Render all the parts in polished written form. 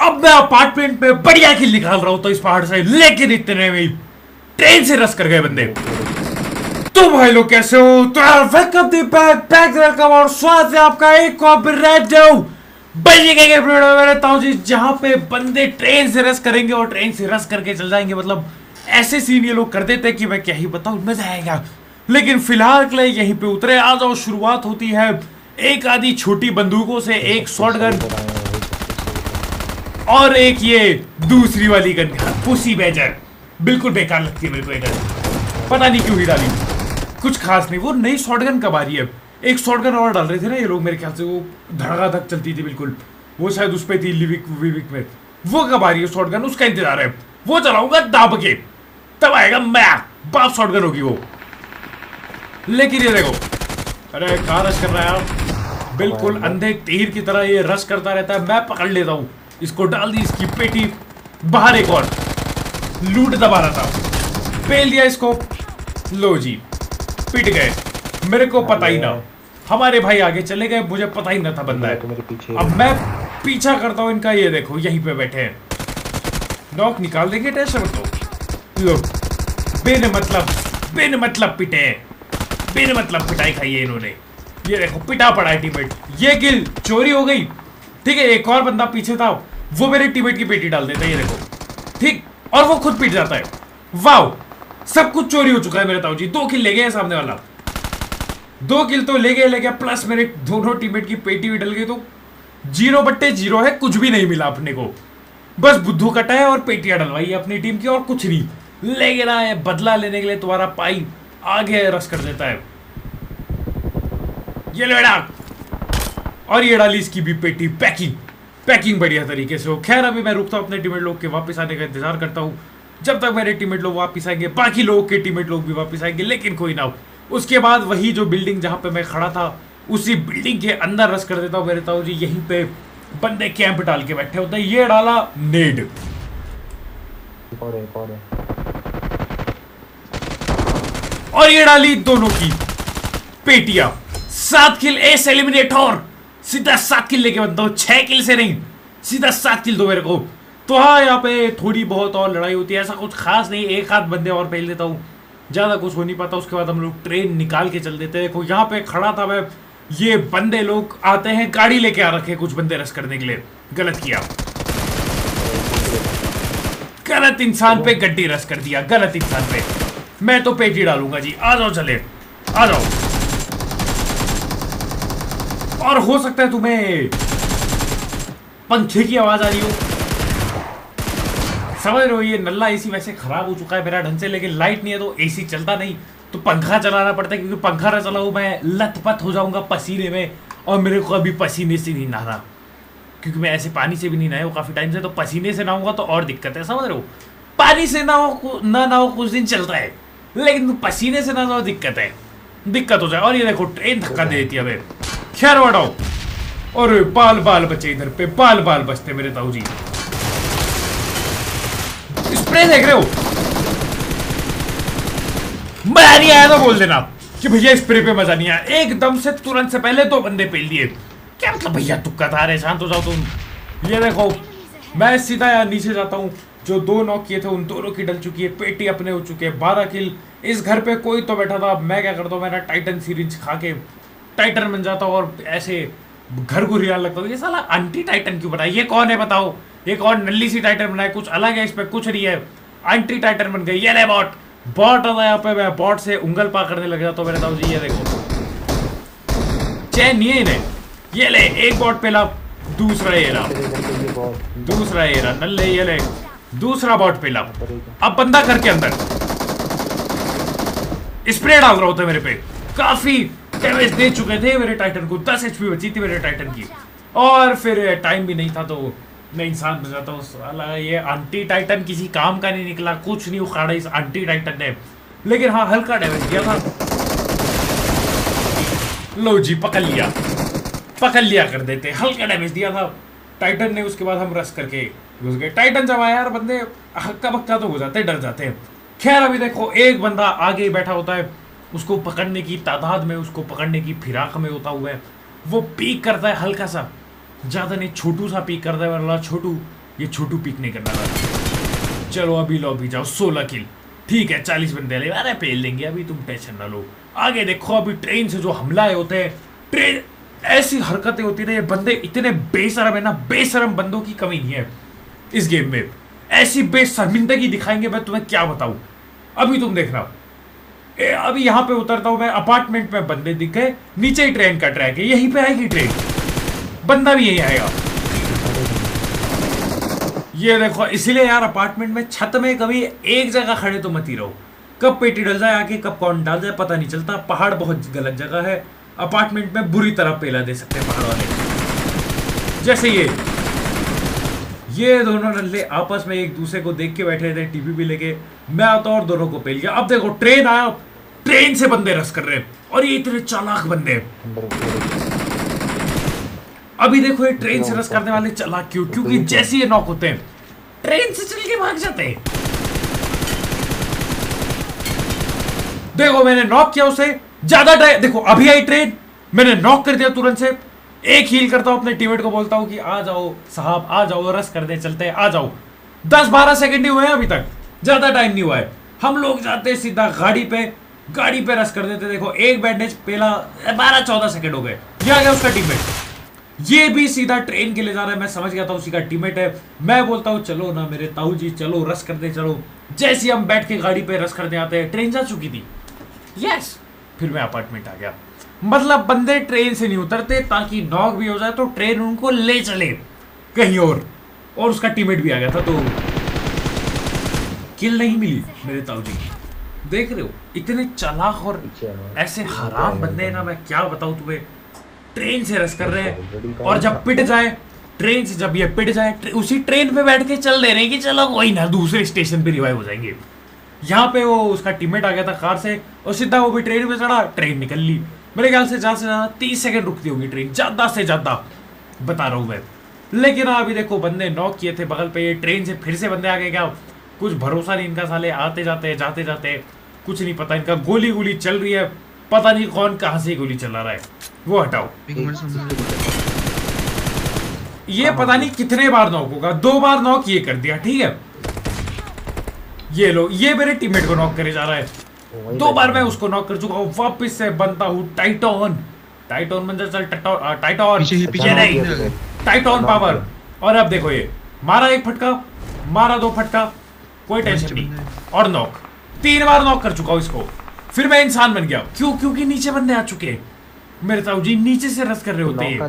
अब मैं अपार्टमेंट में बढ़िया किल निकाल रहा हूं तो इस पहाड़ से, लेकिन इतने में ट्रेन से रस कर गए बंदे। तो भाई लोग कैसे हो? तो यार वेलकम टू बैक वेलकम और स्वागत है आपका एक कॉपीराइट दो जी, जहां पे बंदे ट्रेन से रस करेंगे और ट्रेन से रस करके चल जाएंगे। मतलब ऐसे सीन ये लोग कर देते हैं कि मैं क्या ही बताऊं, मजा आएगा। लेकिन फिलहाल के लिए यहीं पे उतरे आ जाओ। शुरुआत होती है एक आधी छोटी बंदूकों से, एक शॉटगन और एक ये दूसरी वाली गन, पुसी बैजर। बिल्कुल बेकार लगती है मेरे को ये गन, पता नहीं क्यों ही डाली, कुछ खास नहीं। वो नई शॉटगन कब आ रही है? एक शॉटगन और डाल रहे थे ना ये लोग मेरे ख्याल से, वो धड़ाधड़ चलती थी बिल्कुल, वो शायद उस पर थी लिविक विविक में। वो कब आ रही है शॉटगन? उसका इंतजार है, वो चलाऊंगा दाब के, तब आएगा मैं बाप शॉटगन होगी वो। लेकिन ये देखो, अरे कहाँ रश कर रहा है यार, बिल्कुल अंधे तीर की तरह ये रश करता रहता है। मैं पकड़ लेता हूँ इसको, डाल दी इसकी पेटी बाहर, एक और लूट दबा रहा था, पेल दिया इसको, लो जी पिट गए। मेरे को पता ही ना, हमारे भाई आगे चले गए, मुझे पता ही ना था बंदा है। अब मैं पीछा करता हूँ इनका, ये देखो यहीं पे बैठे हैं, नॉक निकाल देंगे टेंशन मत लो। लो बिन मतलब पिटे, बिन मतलब पिटाई खाई है इन्होंने। ये देखो पिटा पड़ा है टीममेट, ये किल चोरी हो गई। ठीक है, एक और बंदा पीछे था, वो मेरे टीममेट की पेटी डाल देता है, ये देखो ठीक, और वो खुद पिट जाता है। वाओ, सब कुछ चोरी हो चुका है मेरे ताऊ जी। 2 किल ले गए सामने वाला, 2 किल तो ले गया, प्लस मेरे दोनों टीममेट की पेटी भी डल गई। तो 0/0 है, कुछ भी नहीं मिला अपने को, बस बुद्धू कटा है और पेटियां डलवाई अपनी टीम की, और कुछ नहीं। लेकिन है बदला लेने के लिए तुम्हारा पाई आगे रस कर देता है। ये लेड़ा, और ये डाली इसकी भी पेटी, पैकिंग बढ़िया तरीके से हो। खैर अभी मैं रुकता हूँ अपने टीममेट लोग के वापस आने का इंतजार करता हूँ, जब तक मेरे टीममेट लोग वापस आएंगे, बाकी लोगों के टीममेट लोग भी वापस आएंगे। लेकिन कोई ना हो, उसके बाद वही जो बिल्डिंग जहां पे मैं खड़ा था, उसी बिल्डिंग के अंदर रस कर देता हूँ मेरे ताऊ जी। यहीं पे बंदे कैंप डाल के बैठे होते हैं। ये डाला नेड, और ये डाली दोनों की पेटियां। 7 किल, एस एलिमिनेटर, सीधा 7 किल लेके बनता हूँ, 6 किल से नहीं, सीधा 7 किल दो मेरे को। तो हाँ, यहाँ पे थोड़ी बहुत और लड़ाई होती है, ऐसा कुछ खास नहीं, एक आध बंदे और पहल देता हूँ, ज्यादा कुछ हो नहीं पाता। उसके बाद हम लोग ट्रेन निकाल के चल देते हैं। यहाँ पे खड़ा था मैं, ये बंदे लोग आते हैं, गाड़ी लेके आ रखे कुछ बंदे रस करने के लिए। गलत किया, गलत इंसान पे गड्डी रस कर दिया, गलत इंसान पे। मैं तो पेटी डालूंगा जी, आ जाओ, चले आ जाओ। और हो सकता है तुम्हें पंखे की आवाज आ रही हो, समझ रहे हो, ये नल्ला एसी वैसे खराब हो चुका है मेरा ढंग से, लेकिन लाइट नहीं है तो एसी चलता नहीं, तो पंखा चलाना पड़ता है, क्योंकि पंखा ना चलाऊं मैं लथपथ हो जाऊंगा पसीने में, और मेरे को अभी पसीने से नहीं नहाना, क्योंकि मैं ऐसे पानी से भी नहीं नहाया हूं काफी टाइम से। तो पसीने से नहाऊंगा तो और दिक्कत है, समझ रहे हो। पानी से ना हो कुछ दिन चलता है, लेकिन पसीने से ना हो दिक्कत है, दिक्कत हो जाए। और ये देखो ट्रेन धक्का दे देती है हमें। खैर बढ़ाओ, और बाल बचे इधर पे, बाल बचते मेरे ताऊ जी। स्प्रे देख रहे हो, मजा नहीं आया तो बोल देना कि भैया स्प्रे पे मजा नहीं आया। एकदम से तुरंत से पहले 2 बंदे पेल दिए, क्या मतलब भैया तुक्का था, अरे शांत हो जाओ तुम। ये देखो मैं सीधा यार नीचे जाता हूँ, जो 2 नॉक किए थे उन दोनों की डल चुकी है, पेटी अपने हो चुके हैं। 12 किल। इस घर पे कोई तो बैठा था, मैं क्या करता हूँ, मैंने टाइटन सीरीज खा के टाइटन बन जाता हूँ, और ऐसे घर को रियाल लगता हूँ। ये साला एंटी टाइटन क्यों बनाया, ये कौन है बताओ, ये कौन नल्ली सी टाइटन बनाया, कुछ अलग है, इस पे कुछ नहीं है, एंटी टाइटन बन गई। ये ले बॉट आता है यहाँ पे, मैं बॉट से उंगल पा करने लग जाता हूँ मेरे ताऊ जी। ये देखो चैन नहीं है इन्हें, ये ले एक बॉट पे ला, दूसरा ये रहा नल्ले, ये ले दूसरा बॉट पे ला। अब बंदा घर के अंदर स्प्रे डाल रहा होता है मेरे पे, काफी डैमेज दे चुके थे मेरे टाइटन को, 10 HP बची थी मेरे टाइटन की, और फिर टाइम भी नहीं था तो मैं इंसान बन जाता हूँ। साला ये एंटी टाइटन किसी काम का नहीं निकला, कुछ नहीं उखाड़ा इस एंटी टाइटन ने, लेकिन हाँ हल्का डैमेज दिया था। लो जी पकड़ लिया कर देते, हल्का डैमेज दिया था टाइटन ने। उसके बाद हम रस करके घुस गए। टाइटन जब आया यार, बंदे हक्का बक्का तो हो जाते, डर जाते हैं। खैर अभी देखो एक बंदा आगे बैठा होता है, उसको पकड़ने की तादाद में, उसको पकड़ने की फिराक में होता हुआ है, वो पीक करता है हल्का सा, ज्यादा नहीं, छोटू सा पीक करता है वाला छोटू, ये छोटू पिक नहीं करना था। चलो अभी लॉबी जाओ, 16 किल, ठीक है 40 बंदे ले, अरे पेल देंगे अभी, तुम टेंशन ना लो। आगे देखो अभी ट्रेन से जो हमला होते हैं, ट्रेन ऐसी हरकतें होती है, ये बंदे इतने बेशरम है ना, बेशरम बंदों की कमी नहीं है इस गेम में। ऐसी बेशर्मिंदगी दिखाएंगे, मैं तुम्हें क्या बताऊं। अभी तुम देखना, अभी यहाँ पे उतरता हूं मैं, अपार्टमेंट में बंदे दिख गए, नीचे ही ट्रेन का ट्रैक है, यहीं पे आएगी ट्रेन, बंदा भी यहीं आएगा। ये देखो, इसलिए यार अपार्टमेंट में छत में कभी एक जगह खड़े तो मत ही रहो, कब पेटी डल जाए आके, कब कौन डाल जाए पता नहीं चलता। पहाड़ बहुत गलत जगह है, अपार्टमेंट में बुरी तरह पेला दे सकते हैं पहाड़ वाले। जैसे ये दोनों नल्ले आपस में एक दूसरे को देख के बैठे थे, टीवी भी लेके, मैं आता और दोनों को पेल गया। अब देखो ट्रेन आया, ट्रेन से बंदे रस कर रहे हैं, और ये इतने चालाक बंदे हैं। अभी देखो ये ट्रेन से रस करने वाले चालाक क्यों? क्योंकि जैसे ये नॉक होते हैं ट्रेन से चल के भाग जाते हैं। देखो मैंने नॉक किया उसे, ज्यादा टाइम, देखो अभी आई ट्रेन, मैंने नॉक कर दिया तुरंत से। एक हील करता हूं अपने टीममेट को, बोलता हूं कि आ जाओ साहब, आ जाओ, रस कर दे, चलते हैं, आ जाओ। 10-12 सेकंड ही हुए हैं अभी तक, ज्यादा टाइम नहीं हुआ है। हम लोग जाते सीधा गाड़ी पे रस कर देते। देखो एक बैंडेज पेला, 12-14 सेकंड हो गए। ये आ गया उसका टीममेट, ये भी सीधा ट्रेन के लिए जा रहा है। मैं समझ गया था उसी का टीममेट है। मैं बोलता हूँ चलो ना मेरे ताऊ जी, चलो रस करते चलो। जैसे हम बैठ के गाड़ी पे रस करने आते हैं, ट्रेन जा चुकी थी। यस, फिर मैं अपार्टमेंट आ गया। मतलब बंदे ट्रेन से नहीं उतरते ताकि नॉक भी हो जाए तो ट्रेन उनको ले चले कहीं और उसका टीममेट भी आ गया था, तो किल नहीं मिली मेरे ताऊ जी। देख रहे हो इतने चालाक और ऐसे हराम बंदे हैं ना, मैं क्या बताऊं तुम्हें। ट्रेन से रस कर रहे हैं, और जब पिट जाए ट्रेन से, जब ये पिट जाए उसी ट्रेन पे बैठ के चल दे रहे हैं कि चलो कोई ना, दूसरे स्टेशन पे रिवाइव हो जाएंगे। यहाँ पे वो उसका टीममेट आ गया था कार से, और सीधा वो भी ट्रेन में चढ़ा, ट्रेन निकल ली। मेरे ख्याल से ज्यादा 30 सेकंड रुकती होगी ट्रेन, ज्यादा से ज्यादा बता रहा हूँ मैं। लेकिन अभी देखो बंदे नॉक किए थे बगल पे, ये ट्रेन से फिर से बंदे आ गए। क्या कुछ भरोसा नहीं इनका, साले आते जाते कुछ नहीं पता इनका। गोली चल रही है, पता नहीं कौन कहां से गोली चला रहा है, वो हटाओ। ये पता नहीं कितने बार नॉक होगा, 2 बार नॉक ये कर दिया, ठीक है। ये लो, ये मेरे टीममेट को नॉक करे जा रहा है। 2 बार मैं उसको नॉक कर चुका हूँ। वापस से बनता हूँ टाइटॉन मंजर, चल टाइटॉन पावर। और अब देखो ये मारा 1 फटका, मारा 2 फटका, कोई टेंशन नहीं, और नॉक 3 बार नॉक कर चुका हूँ इसको। फिर मैं इंसान बन गया। क्यों? क्योंकि नीचे बंदे आ चुके हैं मेरे ताऊ जी, नीचे से रस कर रहे होते हैं।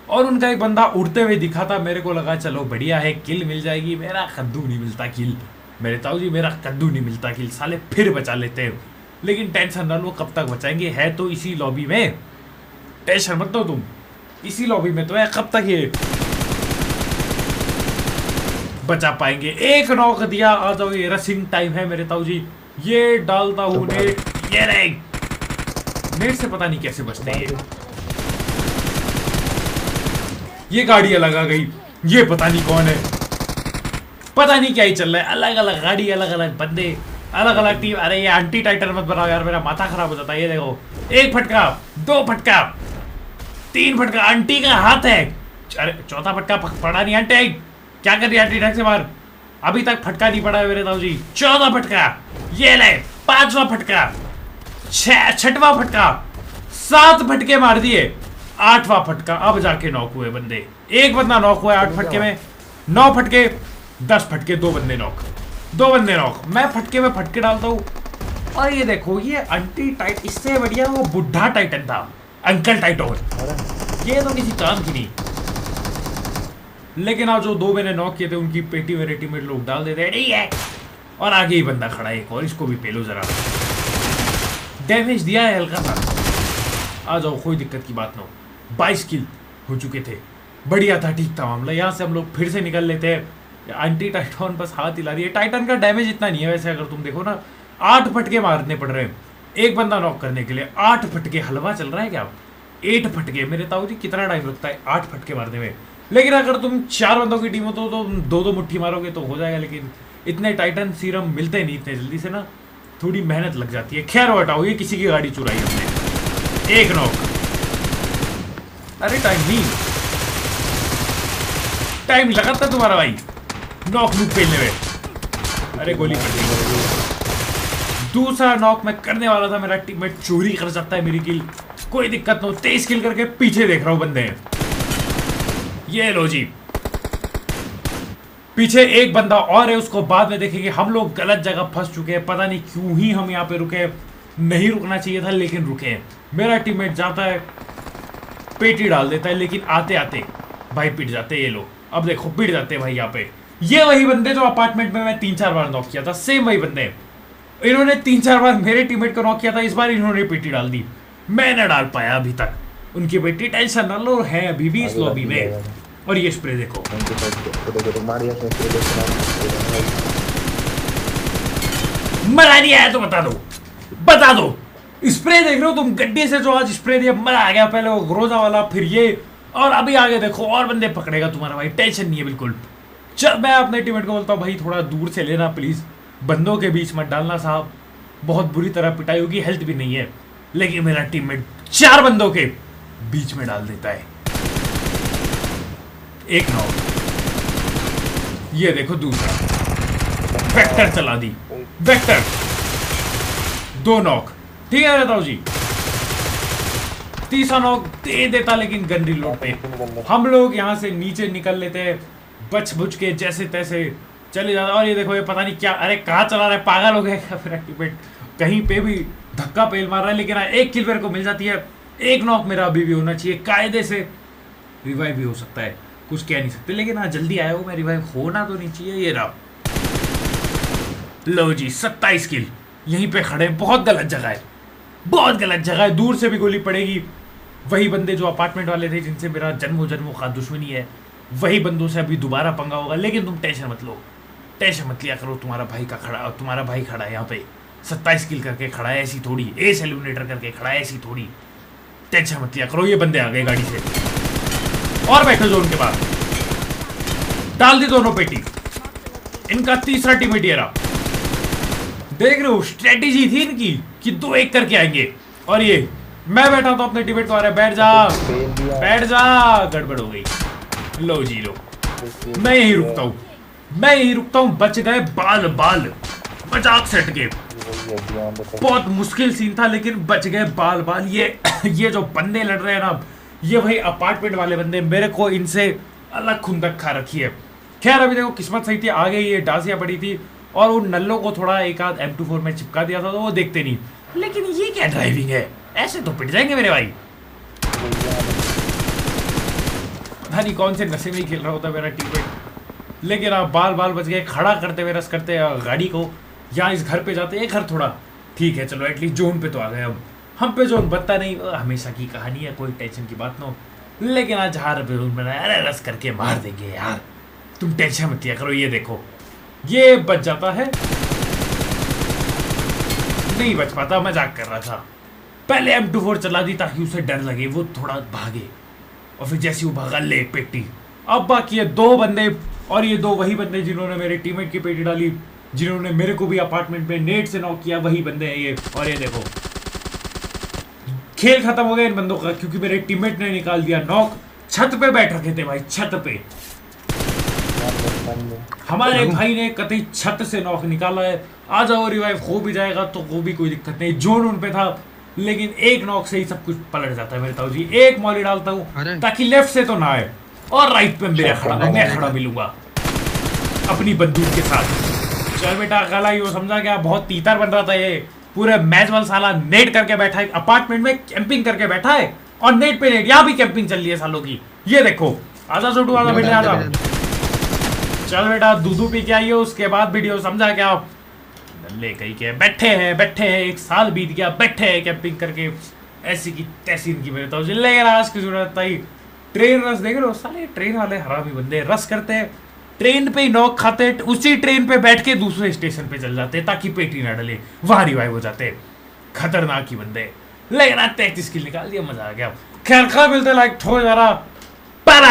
और उनका एक बंदा उड़ते हुए दिखा था, मेरे को लगा चलो बढ़िया है, किल मिल जाएगी। मेरा कद्दू नहीं मिलता किल मेरे ताऊ जी, मेरा कद्दू नहीं मिलता किल, साले फिर बचा लेते हैं। लेकिन टेंशन ना लो, कब तक बचाएंगे, है तो इसी लॉबी में, टेंशन मत लो तुम, इसी लॉबी में तो है, कब तक ये बचा पाएंगे। एक नॉक दिया, आ जाओ, ये रसिंग टाइम है मेरे ताऊ जी। ये डालता हूँ नेट, ये नहीं नेट से पता नहीं कैसे बचते हैं ये गाड़ी अलग आ गई, ये पता नहीं कौन है, पता नहीं क्या ही चल रहा है। अलग अलग गाड़ी, अलग अलग बंदे, अलग अलग टीम। अरे ये एंटी टाइटन मत बनाओ यार, मेरा माथा खराब हो जाता है। ये देखो 1 फटका, 2 फटका, 3 फटका, आंटी का हाथ है। अरे 4था फटका पड़ा नहीं। आंटी क्या कर रही है? आंटी ढंग से मार, अभी तक फटका नहीं पड़ा है मेरे ताऊ जी। 14 फटका, ये ले 5वां फटका, 6वां फटका, 7 फटके मार दिए, 8वां फटका। अब जाके नॉक हुए बंदे, एक बंदा नॉक हुआ है 8 फटके में। 9 फटके, 10 फटके, 2 बंदे नॉक, 2 बंदे नॉक। मैं फटके में फटके डालता हूँ। और ये देखो ये अंटी टाइट, इससे बढ़िया वो बुढ़ा टाइटन था, अंकल टाइटन, ये तो किसी काम की नहीं। लेकिन आज जो 2 मैंने नॉक किए थे उनकी पेटी मेरे टीममेट लोग डाल देते हैं, नहीं है। और आगे ही बंदा खड़ा है एक और, इसको भी पेलो जरा, डैमेज दिया है हल्का सा। आ जाओ, कोई दिक्कत की बात ना हो। 22 किल हो चुके थे, बढ़िया था, ठीक था मामला। यहाँ से हम लोग फिर से निकल लेते हैं। एंटी टाइटन बस हाथ हिला रही है। टाइटन का डैमेज इतना नहीं है वैसे, अगर तुम देखो ना, 8 फटके मारने पड़ रहे हैं एक बंदा नॉक करने के लिए। 8 फटके, हलवा चल रहा है क्या? 8 फटके, मेरे ताऊ जी कितना टाइम लगता है 8 फटके मारने में। लेकिन अगर तुम 4 बंदों की टीम हो तो 2-2 मुट्ठी मारोगे तो हो जाएगा। लेकिन इतने टाइटन सीरम मिलते नहीं इतने जल्दी से ना, थोड़ी मेहनत लग जाती है। खैर हटाओ, ये किसी की गाड़ी चुराई हमने। 1 नॉक, अरे टाइम नहीं, टाइम लगाता तुम्हारा भाई नॉक नूक पेलने में। अरे गोली पड़ गई। दूसरा नॉक मैं करने वाला था, मेरा टीममेट चोरी कर सकता है मेरी किल, कोई दिक्कत नहीं। 23 किल करके पीछे देख रहा हूं बंदे हैं। ये लो जी, पीछे एक बंदा और है, उसको बाद में देखेंगे। हम लोग गलत जगह फंस चुके हैं, पता नहीं क्यों ही हम यहाँ पे रुके। नहीं रुकना चाहिए था लेकिन रुके। मेरा टीममेट जाता है, पेटी डाल देता है, लेकिन आते आते भाई पिट जाते हैं ये लोग। अब देखो पिट जाते हैं भाई यहाँ पे। ये वही बंदे जो अपार्टमेंट में मैं 3-4 बार नॉक किया था, सेम वही बंदे। इन्होंने 3-4 बार मेरे टीममेट को नॉक किया था, इस बार इन्होंने पेटी डाल दी। मैं ना डाल पाया अभी तक उनकी पेटी। टेंशन ना लो, है अभी भी इस लॉबी में। और ये स्प्रे देखो, मजा नहीं आया तो बता दो, बता दो। स्प्रे देख रहे हो तुम, गड्ढे से जो आज स्प्रे दिया, मजा आ गया। पहले वो ग्रोजा वाला, फिर ये, और अभी आगे देखो और बंदे पकड़ेगा तुम्हारा भाई। टेंशन नहीं है बिल्कुल। चल मैं अपने टीममेट को बोलता हूँ भाई थोड़ा दूर से लेना प्लीज, बंदों के बीच मत डालना साहब, बहुत बुरी तरह पिटाई होगी, हेल्थ भी नहीं है। लेकिन मेरा टीममेट 4 बंदों के बीच में डाल देता है। एक नॉक, ये देखो दूसरा, वेक्टर चला दी, वेक्टर 2 नॉक, ठीक है रहता हूँ जी। तीसरा नॉक दे देता लेकिन गन रिलोड पे। हम लोग यहाँ से नीचे निकल लेते हैं बच बुच के, जैसे तैसे चले जाता। और ये देखो ये पता नहीं क्या, अरे कहाँ चला रहा है, पागल हो गया क्या फिर टीममेट, कहीं पे भी धक्का पेल मार रहा है। लेकिन एक किल मेरे को मिल जाती है। एक नॉक मेरा अभी भी होना चाहिए, कायदे से रिवाइव भी हो सकता है, कुछ कह नहीं सकते। लेकिन हाँ जल्दी आया हो, मैं रिवाइव होना तो नहीं चाहिए। ये रहा, लो जी 27 किल। यहीं पे खड़े, बहुत गलत जगह है, बहुत गलत जगह है। दूर से भी गोली पड़ेगी। वही बंदे जो अपार्टमेंट वाले थे, जिनसे मेरा जन्मों का दुश्मनी है, वही बंदों से अभी दोबारा पंगा होगा। लेकिन तुम टेंशन मत लो, टेंशन मत लिया करो। तुम्हारा भाई खड़ा है यहाँ पे, 27 किल करके खड़ा है, ऐसी थोड़ी। एस एलिमिनेटर करके खड़ा है, ऐसी थोड़ी। टेंशन मत लिया करो। ये बंदे आ गए गाड़ी से और बैठो जो उनके बाद, डाल दी दोनों पेटी। इनका तीसरा टीममेट ये रहा। देख रहे हो स्ट्रेटेजी थी इनकी कि 2-1 करके आएंगे। और ये मैं बैठा तो अपने टीममेट को आ रहा है, बैठ जा बैठ जा, गड़बड़ हो गई। लो जी लो, मैं यही रुकता हूँ, मैं यही रुकता हूँ। बच गए बाल बाल, मजाक सेट के। बहुत मुश्किल सीन था लेकिन बच गए बाल बाल। ये जो बंदे लड़ रहे हैं ना, ये वही अपार्टमेंट वाले बंदे। मेरे को इनसे अलग खुंदक खा रखी है। खैर अभी देखो किस्मत सही थी, आगे ये डासिया पड़ी थी और उन नल्लों को थोड़ा एक आध M24 में चिपका दिया था तो वो देखते नहीं। लेकिन ये क्या ड्राइविंग है, ऐसे तो पिट जाएंगे मेरे भाई। पता नहीं कौन से नशे में खेल रहा होता मेरा टीममेट। लेकिन आप बाल बाल बच गए, खड़ा करते हुए रस करते गाड़ी को। यहाँ इस घर पे जाते, ये घर थोड़ा ठीक है, चलो एटलीस्ट जोन पे तो आ गए। अब हम पे जोन बनता नहीं, हमेशा की कहानी है, कोई टेंशन की बात ना हो। लेकिन आज हार पे जोन बनाया, अरे रस करके मार देंगे यार, तुम टेंशन मत लिया करो। ये देखो ये बच जाता है, नहीं बच पाता, मजाक कर रहा था। पहले M24 चला दी ताकि उसे डर लगे, वो थोड़ा भागे, और फिर जैसे वो भागा ले पेटी। अब बाकी है 2 बंदे, और ये 2 वही बंदे जिन्होंने मेरे टीममेट की पेटी डाली, जिन्होंने मेरे को भी अपार्टमेंट में नेट से नॉक किया, वही बंदे हैं ये। और ये देखो खेल खत्म हो गया इन बंदों का, क्योंकि मेरे टीममेट ने निकाल दिया नॉक। छत पे बैठ रखे थे भाई, छत पे। हमारे भाई ने कतई छत से नॉक निकाला है। आ जाओ, रिवाइव हो भी जाएगा तो वो भी कोई दिक्कत नहीं, जोन उन पे था। लेकिन एक नॉक से ही सब कुछ पलट जाता है मेरे ताऊ जी। एक मॉली डालता हूँ ताकि लेफ्ट से तो ना आए, और राइट पे मैं खड़ा मिलूंगा अपनी बंदूक के साथ। चल बेटा गला ही वो समझा गया, बहुत तीतर बन रहा था ये। पूरे मैच वाला साला नेट करके बैठा है, अपार्टमेंट में कैंपिंग करके बैठा है, और नेट पे नेट। यहाँ भी कैंपिंग चल रही है सालों की। ये देखो, आजा छोटू, आजा बेटा, आजा। चल बेटा दूधू पी के आइए, उसके बाद वीडियो समझा क्या। ले कहीं के बैठे हैं 1 साल बीत गया, बैठे हैं कैंपिंग करके, ऐसी की तैसी इनकी मेरे तो। लेकिन आज की जरूरत था ही ट्रेन रस। देख लो साले ट्रेन वाले हरामी बंदे, रस करते हैं ट्रेन पे ही नॉक खाते, उसी ट्रेन पे बैठ के दूसरे स्टेशन पे चल जाते ताकि पेटी ना डले, वहां रिवाइव हो जाते। खतरनाक ही बंदे। लेकिन 33 किल निकाल दिया, मजा आ गया। खैर खा मिलते लाइक ठो जरा पर